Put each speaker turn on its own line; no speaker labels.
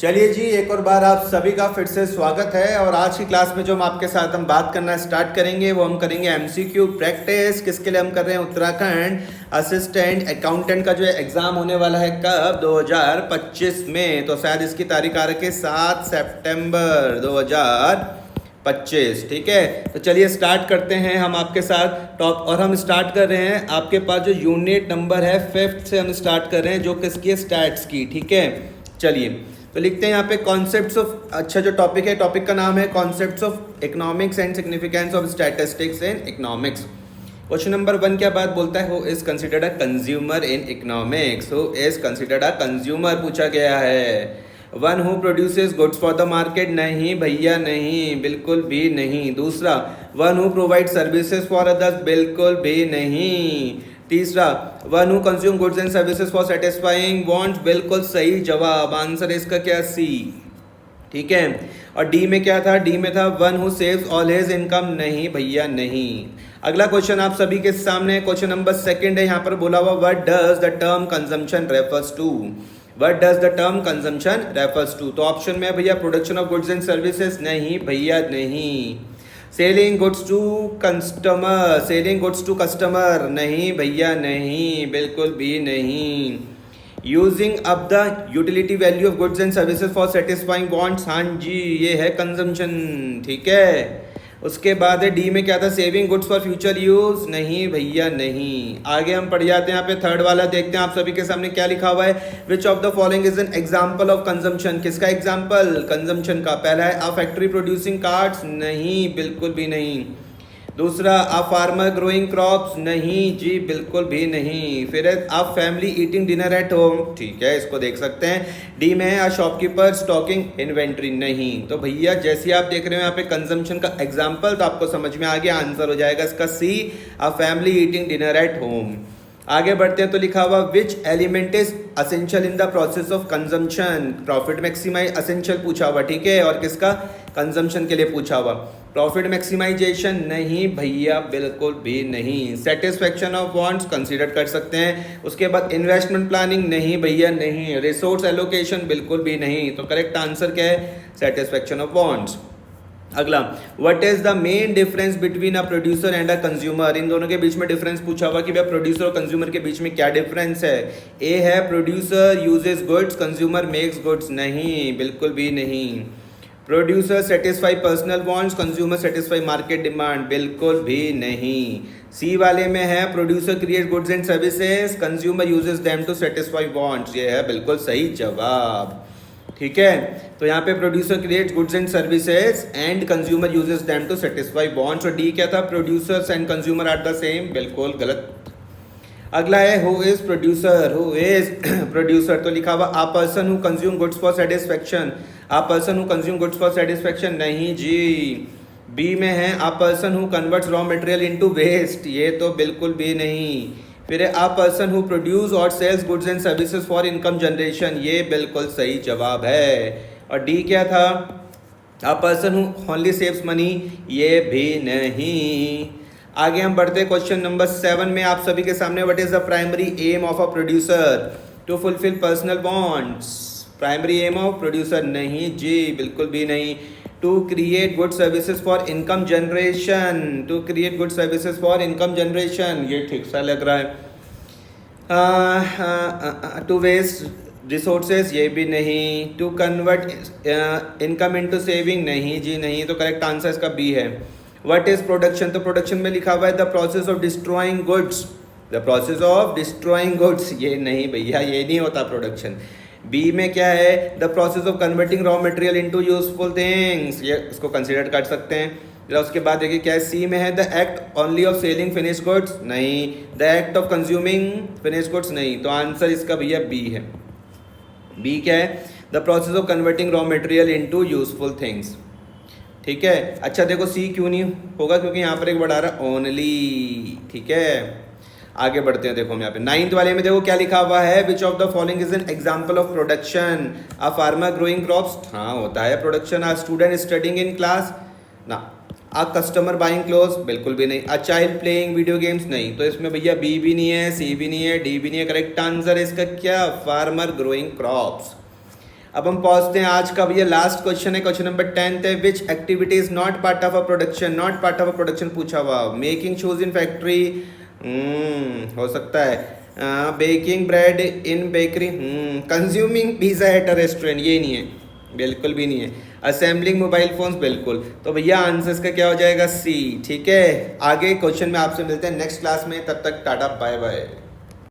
चलिए जी, एक और बार आप सभी का फिर से स्वागत है। और आज की क्लास में जो हम बात करना स्टार्ट करेंगे वो हम करेंगे एमसीक्यू प्रैक्टिस। किसके लिए हम कर रहे हैं? उत्तराखंड असिस्टेंट अकाउंटेंट का जो एग्ज़ाम होने वाला है कब? 2025 में। तो शायद इसकी तारीख आ रखी है 7 सितंबर 2025। ठीक है, तो चलिए स्टार्ट करते हैं हम आपके साथ टॉप। और हम स्टार्ट कर रहे हैं, आपके पास जो यूनिट नंबर है 5th से हम स्टार्ट कर रहे हैं, जो किसकी है? स्टैट्स की। ठीक है, चलिए तो लिखते हैं यहाँ पे कॉन्सेप्ट्स ऑफ। अच्छा, जो टॉपिक है, टॉपिक का नाम है concepts of economics and significance of statistics in economics. Question number 1 क्या बात बोलता है? Who is considered a consumer in economics? Who is considered a consumer पूछा गया है। One who produces goods for the market? नहीं भैया, नहीं, बिल्कुल भी नहीं। दूसरा, one who provide services for others? बिल्कुल भी नहीं। तीसरा, one who consume goods and services for satisfying wants? बिल्कुल सही जवाब। आंसर इसका क्या? सी। ठीक है, और डी में क्या था? डी में था one who saves all his income? नहीं भैया, नहीं। अगला क्वेश्चन आप सभी के सामने क्वेश्चन नंबर 2 है। यहाँ पर बोला हुआ what does the term consumption refers to? What does the term consumption refers to? तो ऑप्शन में है भैया production of goods and services? नहीं भैया, नहीं। Selling goods to customer? Selling goods to customer? नहीं भैया, नहीं, बिल्कुल भी नहीं। Using up the utility value of goods and services for satisfying wants? हाँ जी, ये है कंजम्पशन। ठीक है, उसके बाद है डी में क्या था? Saving goods for future use? नहीं भैया, नहीं। आगे हम पढ़ जाते हैं, यहाँ पे थर्ड वाला देखते हैं आप सभी के सामने क्या लिखा हुआ है। Which of the following is an example of consumption? किसका एग्जाम्पल? कंजम्पशन का। पहला है अ फैक्ट्री प्रोड्यूसिंग कार्ड्स? नहीं, बिल्कुल भी नहीं। दूसरा, अ फार्मर ग्रोइंग क्रॉप्स? नहीं जी, बिल्कुल भी नहीं। फिर है अ family eating dinner at home? ठीक है, इसको देख सकते हैं। डी में है अ शॉपकीपर स्टॉकिंग इन्वेंट्री? नहीं। तो भैया जैसे आप देख रहे हो यहाँ पे कंजम्पशन का एग्जाम्पल, तो आपको समझ में आ गया, आंसर हो जाएगा इसका C, a family eating dinner at home. आगे बढ़ते हैं, तो लिखा हुआ which element is essential in the process of consumption? Profit maximize essential पूछा हुआ। ठीक है, और किसका? कंजम्पशन के लिए पूछा हुआ। Profit maximization? नहीं भैया, बिल्कुल भी नहीं। सेटिस्फैक्शन ऑफ वांट्स कंसीडर कर सकते हैं। उसके बाद इन्वेस्टमेंट प्लानिंग? नहीं भैया, नहीं। Resource allocation? बिल्कुल भी नहीं। तो करेक्ट आंसर क्या है? Satisfaction of wants. अगला, what is the main difference between a producer and a consumer? इन दोनों के बीच में डिफरेंस पूछा हुआ कि भाई प्रोड्यूसर और कंज्यूमर के बीच में क्या डिफरेंस है। ए है producer uses goods, consumer makes goods? नहीं, बिल्कुल भी नहीं। Producer satisfy personal wants, consumer satisfy market demand? बिल्कुल भी नहीं। सी वाले में है producer create goods and services, consumer uses them to satisfy wants? ये है बिल्कुल सही जवाब। ठीक है, तो यहाँ पे producer creates goods and services and consumer uses them to satisfy wants. और डी क्या था? Producers and consumer are the same? बिल्कुल गलत। अगला है who is producer? Who is producer? तो लिखा हुआ a person who consume goods for satisfaction? A person who consume goods for satisfaction? नहीं जी। बी में है a person who converts raw material into waste? ये तो बिल्कुल भी नहीं। फिर है अ पर्सन हु प्रोड्यूस और sells goods and services for income generation? ये बिल्कुल सही जवाब है। और डी क्या था? A person who only saves money? ये भी नहीं। आगे हम बढ़ते हैं क्वेश्चन नंबर 7 में आप सभी के सामने। What is the primary aim of a producer? To fulfil personal wants? Primary aim of producer? नहीं जी, बिल्कुल भी नहीं। To create good services for income generation? To create good services for income generation? ये ठीक सा लग रहा है। To waste resources? ये भी नहीं। To convert income into saving? नहीं जी, नहीं। तो करेक्ट आंसर इसका बी है। What is production? तो प्रोडक्शन में लिखा हुआ है the process of destroying goods? The process of destroying goods? ये नहीं भैया, ये नहीं होता प्रोडक्शन। बी में क्या है? The process of converting raw material into useful things? ये इसको कंसीडर कर सकते हैं। जरा उसके बाद देखिए क्या है? सी में है the act only of selling finish goods? नहीं। The act of consuming finish goods? नहीं। तो आंसर इसका भैया बी है। बी क्या है? The process of converting raw material into useful things. ठीक है, अच्छा देखो सी क्यों नहीं होगा? क्योंकि यहाँ पर एक वर्ड आ रहा है ओनली। ठीक है, आगे बढ़ते हैं। देखो हम यहाँ पे 9th वाले में देखो क्या लिखा हुआ है। Which of the following is an example of production? A farmer growing crops? हाँ, होता है production. A student studying in class? ना। A customer buying clothes? बिल्कुल भी नहीं। A child playing video games? नहीं। तो इसमें भैया बी भी नहीं है, सी भी नहीं है, डी भी नहीं है। करेक्ट आंसर इसका क्या? Farmer growing crops. अब हम पहुंचते हैं आज का भैया लास्ट क्वेश्चन है, क्वेश्चन नंबर 10 है, which activity is not part of a production, not part of a production पूछा हुआ, मेकिंग शूज इन फैक्ट्री, हो सकता है, baking bread in bakery, consuming pizza at a restaurant, ये नहीं है, बिल्कुल भी नहीं है, असेंबलिंग मोबाइल फोन्स, बिल्कुल। तो भैया आंसर का क्या हो जाएगा, सी। ठीक है, आगे क्वेश्चन में आपसे मिलते हैं नेक्स्ट क्लास में, तब तक टाटा बाय बाय।